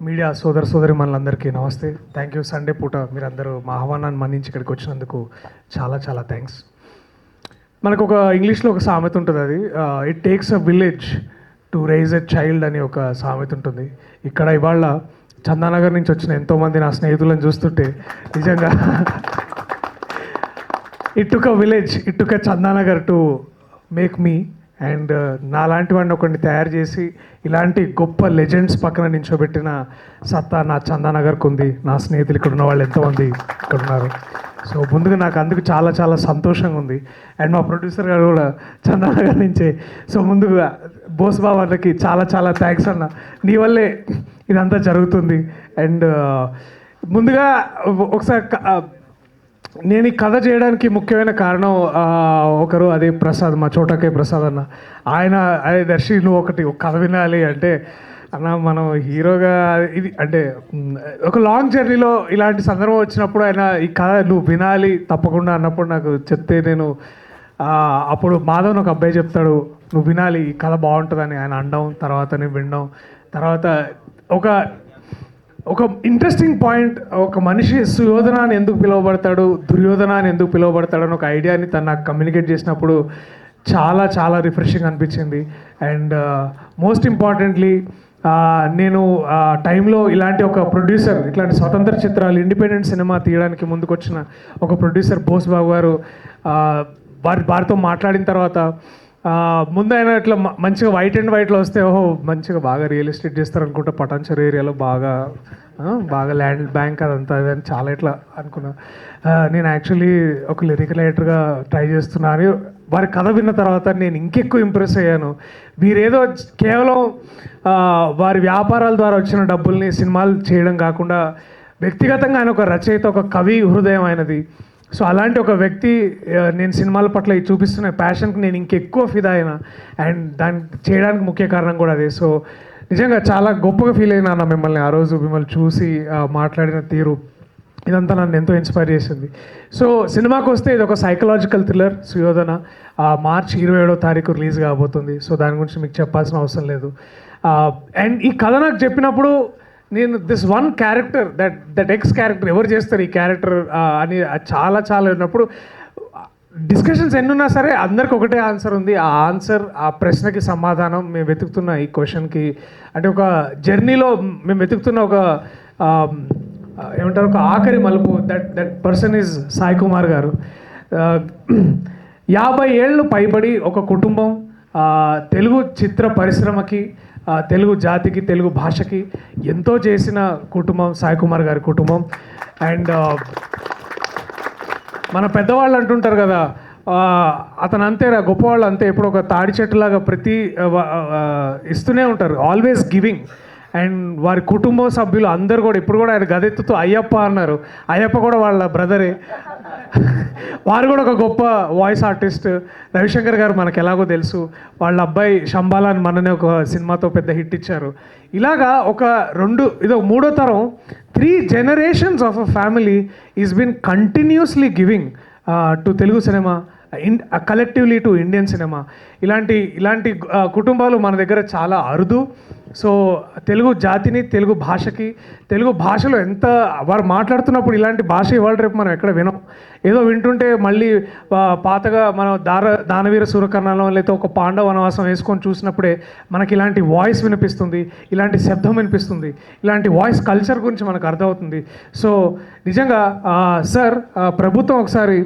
Media సోదరి మనందరికీ నమస్తే. Thank you. సండే పూట మీరందరూ మా ఆహ్వానాన్ని మన్నించి ఇక్కడికి వచ్చినందుకు చాలా చాలా థ్యాంక్స్. మనకు ఒక ఇంగ్లీష్లో ఒక సామెత ఉంటుంది, అది it takes a village to rise a child అని ఒక సామెత ఉంటుంది. ఇక్కడ ఇవాళ చందానగర్ నుంచి వచ్చిన ఎంతోమంది నా స్నేహితులను చూస్తుంటే నిజంగా it took a village, it took a Chandanagar to make me. And నాలాంటి వాడిని ఒకరిని తయారు చేసి ఇలాంటి గొప్ప లెజెండ్స్ పక్కన నించోబెట్టిన సత్తా నా చందానగర్కు ఉంది. నా స్నేహితులు ఇక్కడ ఉన్న వాళ్ళు ఎంతోమంది ఇక్కడ ఉన్నారు. సో ముందుగా నాకు అందుకు చాలా చాలా సంతోషంగా ఉంది. అండ్ మా ప్రొడ్యూసర్ గారు కూడా చందానగర్ నుంచే. సో ముందుగా బోస్ బాబాకి చాలా చాలా థ్యాంక్స్ అన్న, నీ వల్లే ఇదంతా జరుగుతుంది. అండ్ ముందుగా ఒకసారి నేను ఈ కథ చేయడానికి ముఖ్యమైన కారణం ఒకరు, అదే ప్రసాద్, మా చోటకే ప్రసాద్ అన్న. ఆయన అదే దర్శి నువ్వు ఒక కథ వినాలి అంటే, అన్న మనం హీరోగా ఇది అంటే ఒక లాంగ్ జర్నీలో ఇలాంటి సందర్భం వచ్చినప్పుడు ఆయన ఈ కథ నువ్వు వినాలి తప్పకుండా అన్నప్పుడు నాకు చెప్తే నేను అప్పుడు మాధవన్ ఒక అబ్బాయి చెప్తాడు నువ్వు వినాలి ఈ కథ బాగుంటుందని ఆయన అనడం, తర్వాత నేను వినడం, తర్వాత ఒక ఇంట్రెస్టింగ్ పాయింట్, ఒక మనిషి సుయోధన అని ఎందుకు పిలువబడతాడు, దుర్యోధన అని ఎందుకు పిలువబడతాడు అని ఒక ఐడియాని తను నాకు కమ్యూనికేట్ చేసినప్పుడు చాలా చాలా రిఫ్రెషింగ్ అనిపించింది. అండ్ మోస్ట్ ఇంపార్టెంట్లీ నేను టైంలో ఇలాంటి ఒక ప్రొడ్యూసర్, ఇట్లాంటి స్వతంత్ర చిత్రాలు ఇండిపెండెంట్ సినిమా తీయడానికి ముందుకొచ్చిన ఒక ప్రొడ్యూసర్ బోస్ బాబు గారు, వారితో మాట్లాడిన తర్వాత ముందు ఆయన ఇట్లా మంచిగా వైట్ అండ్ వైట్లో వస్తే ఓహో మంచిగా బాగా రియల్ ఎస్టేట్ చేస్తారు అనుకుంటా, పటాన్చెరు ఏరియాలో బాగా ల్యాండ్ బ్యాంక్ అదంతా అదని చాలా ఇట్లా అనుకున్నా. నేను యాక్చువల్లీ ఒక లిరికల్ రైటర్గా ట్రై చేస్తున్నాను. వారి కథ విన్న తర్వాత నేను ఇంకెక్కువ ఇంప్రెస్ అయ్యాను. వీరేదో కేవలం వారి వ్యాపారాల ద్వారా వచ్చిన డబ్బుల్ని సినిమాలు చేయడం కాకుండా వ్యక్తిగతంగా ఆయన ఒక రచయిత, ఒక కవి హృదయం ఆయనది. సో అలాంటి ఒక వ్యక్తి నేను సినిమాల పట్ల చూపిస్తున్న ప్యాషన్కి నేను ఇంకెక్కువ ఫిదా అయినా. అండ్ దాన్ని చేయడానికి ముఖ్య కారణం కూడా అదే. సో నిజంగా చాలా గొప్పగా ఫీల్ అయినా అన్న మిమ్మల్ని ఆ రోజు మిమ్మల్ని చూసి మాట్లాడిన తీరు ఇదంతా నన్ను ఎంతో ఇన్స్పైర్ చేసింది. సో సినిమాకి వస్తే ఇది ఒక సైకలాజికల్ థ్రిల్లర్ సుయోధన. మార్చ్ 27వ తారీఖు రిలీజ్ కాబోతుంది. సో దాని గురించి మీకు చెప్పాల్సిన అవసరం లేదు. అండ్ ఈ కథ నాకు చెప్పినప్పుడు నేను this one character that X character ఎవరు చేస్తారు ఈ క్యారెక్టర్ అని చాలా చాలా ఉన్నప్పుడు డిస్కషన్స్ ఎన్నున్నా సరే అందరికి ఒకటే ఆన్సర్ ఉంది. ఆ ఆన్సర్, ఆ ప్రశ్నకి సమాధానం మేము వెతుకుతున్న ఈ క్వశ్చన్కి, అంటే ఒక జర్నీలో మేము వెతుకుతున్న ఒక ఏమంటారు ఒక ఆఖరి మలుపు. That person is Sai Kumar గారు. 50 ఏళ్ళు పైబడి ఒక కుటుంబం, తెలుగు చిత్ర పరిశ్రమకి, తెలుగు జాతికి, తెలుగు భాషకి ఎంతో చేసిన కుటుంబం సాయి కుమార్ గారి కుటుంబం. అండ్ మన పెద్దవాళ్ళు అంటుంటారు కదా, అతను అంతేరా, గొప్పవాళ్ళు అంతే, ఎప్పుడు ఒక తాడి చెట్టులాగా ప్రతి ఇస్తూనే ఉంటారు, ఆల్వేస్ గివింగ్. అండ్ వారి కుటుంబ సభ్యులు అందరు కూడా ఇప్పుడు కూడా ఆయన గదెత్తుతూ అయ్యప్ప అన్నారు. అయ్యప్ప కూడా వాళ్ళ బ్రదరే. వారు కూడా ఒక గొప్ప వాయిస్ ఆర్టిస్ట్. రవిశంకర్ గారు మనకు ఎలాగో తెలుసు, వాళ్ళ అబ్బాయి శంబాలాన్ మననే ఒక సినిమాతో పెద్ద హిట్ ఇచ్చారు. ఇలాగా ఇదో మూడో తరం, 3 generations of a family is been continuously giving to Telugu cinema, collectively to Indian cinema. ఇలాంటి కుటుంబాలు మన దగ్గర చాలా అరుదు. సో తెలుగు జాతిని, తెలుగు భాషకి, తెలుగు భాషలో ఎంత వారు మాట్లాడుతున్నప్పుడు ఇలాంటి భాష ఇవాళ రేపు మనం ఎక్కడ వినం. ఏదో వింటుంటే మళ్ళీ పాతగా మనం దానవీర సూరకర్ణలో లేకపోతే ఒక పాండవ వనవాసం వేసుకొని చూసినప్పుడే మనకి ఇలాంటి వాయిస్ వినిపిస్తుంది, ఇలాంటి శబ్దం వినిపిస్తుంది, ఇలాంటి వాయిస్ కల్చర్ గురించి మనకు అర్థమవుతుంది. సో నిజంగా సార్, ప్రభుత్వం ఒకసారి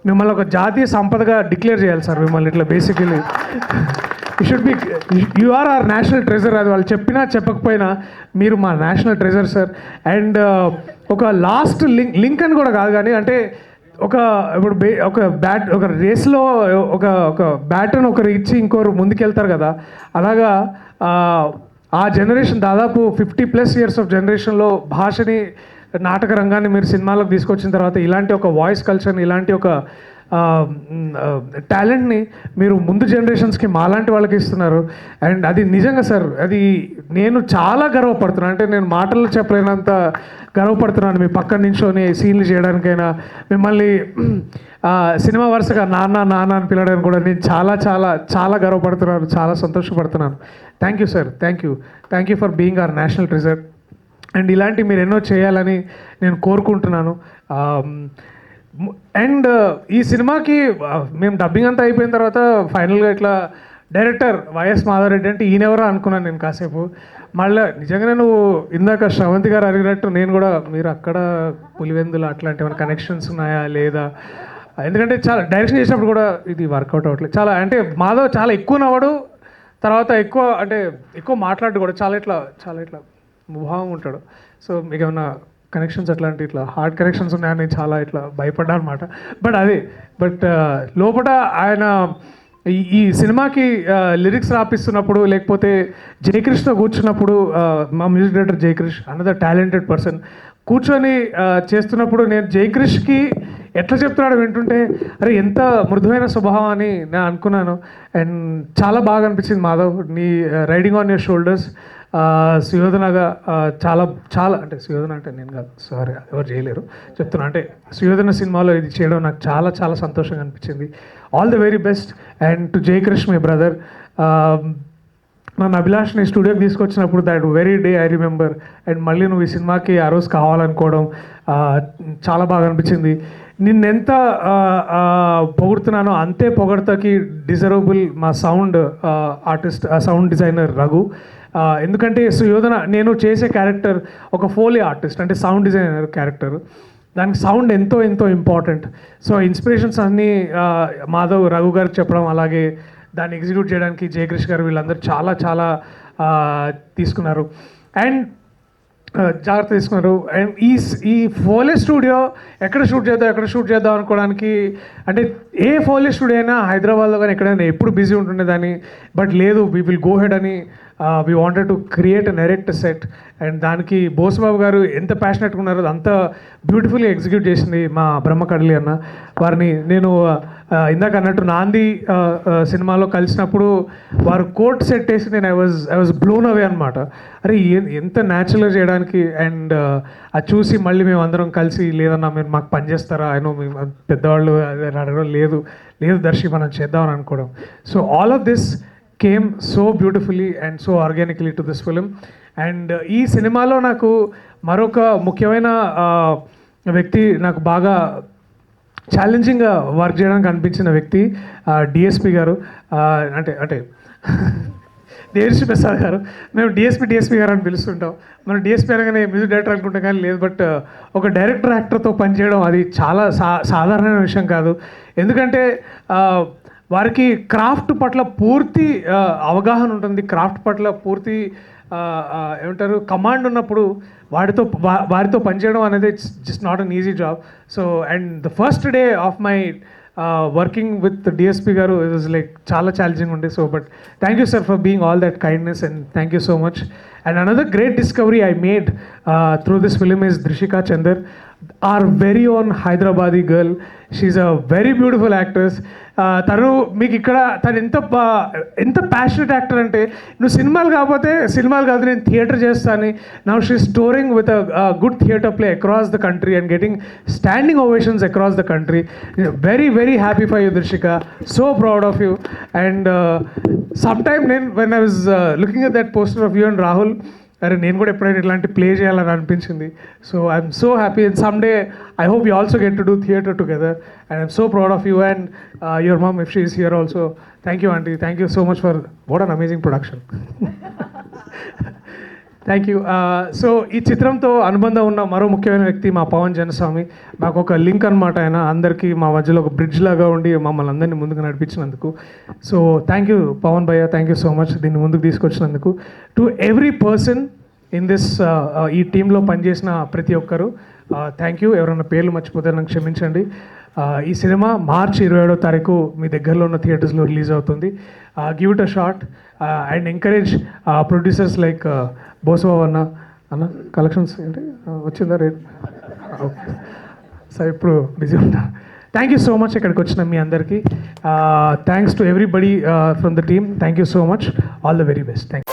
మిమ్మల్ని ఒక జాతీయ సంపదగా డిక్లేర్ చేయాలి సార్. మిమ్మల్ని ఇట్లా basically you are our national treasure. అది వాళ్ళు చెప్పినా చెప్పకపోయినా మీరు మా నేషనల్ ట్రెజర్ సార్. అండ్ ఒక లాస్ట్ లింక్ అని కూడా కాదు కానీ, అంటే ఇప్పుడు ఒక రేస్లో ఒక బ్యాటన్ ఒకరు ఇచ్చి ఇంకోరు ముందుకెళ్తారు కదా, అలాగా ఆ జనరేషన్ దాదాపు 50+ years ఆఫ్ జనరేషన్లో భాషని, నాటక రంగాన్ని మీరు సినిమాలోకి తీసుకొచ్చిన తర్వాత ఇలాంటి ఒక వాయిస్ కల్చర్ని, ఇలాంటి ఒక టాలెంట్ని మీరు ముందు జనరేషన్స్కి మాలాంటి వాళ్ళకి ఇస్తున్నారు. అండ్ అది నిజంగా సార్, అది నేను చాలా గర్వపడుతున్నాను. అంటే నేను మాటల్లో చెప్పలేనంత గర్వపడుతున్నాను. మీ పక్కన నించొని సీన్లు చేయడానికైనా, మిమ్మల్ని సినిమా వరుసగా నాన్న నాన్న అని పిలవడానికి కూడా నేను చాలా చాలా చాలా గర్వపడుతున్నాను, చాలా సంతోషపడుతున్నాను. Thank you sir, thank you for being our national treasure. And ఇలాంటి మీరు ఎన్నో చేయాలని నేను కోరుకుంటున్నాను. అండ్ ఈ సినిమాకి మేము డబ్బింగ్ అంతా అయిపోయిన తర్వాత ఫైనల్గా ఇట్లా డైరెక్టర్ వైఎస్ మాధవరెడ్డి అంటే ఈయనెవరో అనుకున్నాను నేను కాసేపు. మళ్ళీ నిజంగానే నువ్వు ఇందాక శ్రవంతి గారు అడిగినట్టు నేను కూడా మీరు అక్కడ పులివెందులు అట్లాంటి ఏమైనా కనెక్షన్స్ ఉన్నాయా లేదా, ఎందుకంటే చాలా డైరెక్షన్ చేసినప్పుడు కూడా ఇది వర్కౌట్ అవ్వట్లేదు. చాలా అంటే మాధవ్ చాలా ఎక్కువ నవ్వడు, తర్వాత ఎక్కువ మాట్లాడు కూడా, చాలా ఇట్లా ముభావం ఉంటాడు. సో మీకు ఏమన్నా కనెక్షన్స్ అట్లాంటి ఇట్లా హార్డ్ కనెక్షన్స్ ఉన్నాయని చాలా ఇట్లా భయపడ్డా అనమాట. బట్ లోపల ఆయన ఈ సినిమాకి లిరిక్స్ రాపిస్తున్నప్పుడు, లేకపోతే జయకృష్ణ కూర్చున్నప్పుడు, మా music director Jayakrish another talented person కూర్చొని చేస్తున్నప్పుడు నేను జయకృష్కి ఎట్లా చెప్తున్నాడో వింటుంటే అరే ఎంత మృదువైన స్వభావం అని నేను అనుకున్నాను. అండ్ చాలా బాగా అనిపించింది మాధవ్, నీ రైడింగ్ ఆన్ యువర్ షోల్డర్స్. సుయోధనగా చాలా అంటే సుయోధన అంటే నేను కాదు, సారీ ఎవరు చేయలేరు చెప్తున్నా, అంటే సుయోధన సినిమాలో ఇది చేయడం నాకు చాలా చాలా సంతోషంగా అనిపించింది. All the very best. And to Jayakrish my brother, నన్ను అభిలాష్ని స్టూడియోకి తీసుకొచ్చినప్పుడు that very day I remember. And మళ్ళీ నువ్వు ఈ సినిమాకి ఆ రోజు కావాలనుకోవడం చాలా బాగా అనిపించింది. నిన్నెంత పొగుడుతున్నానో అంతే పొగడతకి డిజర్వబుల్ మా sound artist, sound designer Raghu. ఎందుకంటే సుయోధన నేను చేసే క్యారెక్టర్ ఒక ఫోలీ ఆర్టిస్ట్, అంటే సౌండ్ డిజైనర్ క్యారెక్టర్, దానికి సౌండ్ ఎంతో ఎంతో ఇంపార్టెంట్. సో ఇన్స్పిరేషన్స్ అన్నీ మాధవ్ రఘు గారికి చెప్పడం, అలాగే దాన్ని ఎగ్జిక్యూట్ చేయడానికి జయకృష్ గారు వీళ్ళందరూ చాలా చాలా తీసుకున్నారు అండ్ జాగ్రత్త తీసుకున్నారు. అండ్ ఈ ఫోలే స్టూడియో ఎక్కడ షూట్ చేద్దాం అనుకోవడానికి, అంటే ఏ ఫోలే స్టూడియో అయినా హైదరాబాద్లో కానీ ఎక్కడైనా ఎప్పుడు బిజీ ఉంటుండేదాన్ని. బట్ లేదు, వీ విల్ గో హెడ్ అని we wanted to create an erect set. And దానికి బోసుబాబు గారు ఎంత ప్యాషనెట్గా ఉన్నారో అంత బ్యూటిఫుల్లీ ఎగ్జిక్యూట్ చేసింది మా బ్రహ్మ కడలి అన్న. వారిని నేను ఇందాక అన్నట్టు నాంది సినిమాలో కలిసినప్పుడు వారు కోట్ సెట్ వేసి నేను ఐ వాజ్ బ్లోన్ అవే అనమాట. అరే ఎంత న్యాచురల్గా చేయడానికి. అండ్ అది చూసి మళ్ళీ మేము అందరం కలిసి లేదన్నా మీరు మాకు పని చేస్తారా, అయినో మేము పెద్దవాళ్ళు అదే అడగడం లేదు దర్శి మనం చేద్దామని అనుకోవడం. So all of this came so beautifully and so organically to this film. And ఈ సినిమాలో నాకు మరొక ముఖ్యమైన వ్యక్తి, నాకు బాగా ఛాలెంజింగ్గా వర్క్ చేయడానికి అనిపించిన వ్యక్తి డిఎస్పి గారు. అంటే దేవిశ్రీ ప్రసాద్ గారు. మేము డిఎస్పి గారు అని పిలుస్తుంటాం. మనం డిఎస్పి అనగానే మ్యూజిక్ డైరెక్టర్ అనుకుంటాం కానీ లేదు. బట్ ఒక డైరెక్టర్ యాక్టర్తో పనిచేయడం అది చాలా సాధారణమైన విషయం కాదు. ఎందుకంటే వారికి క్రాఫ్ట్ పట్ల పూర్తి అవగాహన ఉంటుంది, క్రాఫ్ట్ పట్ల పూర్తి ఏమంటారు కమాండ్ ఉన్నప్పుడు వారితో పనిచేయడం అనేది it's just not an easy job. So and the first day of my working with DSP garu it was like చాలా ఛాలెంజింగ్ ఉండే. So but thank you sir for being all that kindness and thank you so much. And another great discovery I made through this film is Dhrushika Chandar, our very own Hyderabadi girl. She's a very beautiful actress. తను మీకు ఇక్కడ తను ఎంత passionate actor అంటే, నువ్వు సినిమాలు కాదు నేను థియేటర్ చేస్తాను. Now she storing with a good theatre play across the country and getting standing ovations across the country. Very very happy for you Dhrushika, so proud of you. And some time నేను when I was looking at that poster of you and Rahul, అరే నేను కూడా ఎప్పుడైనా ఇట్లాంటి play చేయాలని అనిపించింది. So I'm so happy and some day I hope you also get to do theatre together and I'm so proud of you and your mum if she is here also. Thank you aunty, thank you so much for what an amazing production. Thank you. So ఈ చిత్రంతో అనుబంధం ఉన్న మరో ముఖ్యమైన వ్యక్తి మా పవన్ జనస్వామి. మాకు ఒక లింక్ అనమాట. ఆయన అందరికీ మా మధ్యలో ఒక బ్రిడ్జ్ లాగా ఉండి మమ్మల్ని అందరినీ ముందుకు నడిపించినందుకు. సో థ్యాంక్ యూ పవన్ భయ్య, థ్యాంక్ యూ సో మచ్ దీన్ని ముందుకు తీసుకొచ్చినందుకు. To every person in this ఈ టీంలో పనిచేసిన ప్రతి ఒక్కరు థ్యాంక్ యూ. ఎవరైనా పేర్లు మర్చిపోతే నాకు క్షమించండి. ఈ సినిమా మార్చి 27వ తారీఖు మీ దగ్గరలో ఉన్న థియేటర్స్లో రిలీజ్ అవుతుంది. Give it a shot and encourage producers like Bosubabu అన్న కలెక్షన్స్ ఏంటి వచ్చిందా రేట్? ఓకే సార్, ఇప్పుడు బిజీ ఉంటా. థ్యాంక్ యూ సో మచ్ ఇక్కడికి వచ్చిన మీ అందరికీ. Thanks to everybody from the team. Thank you so much. All the very best. Thank you.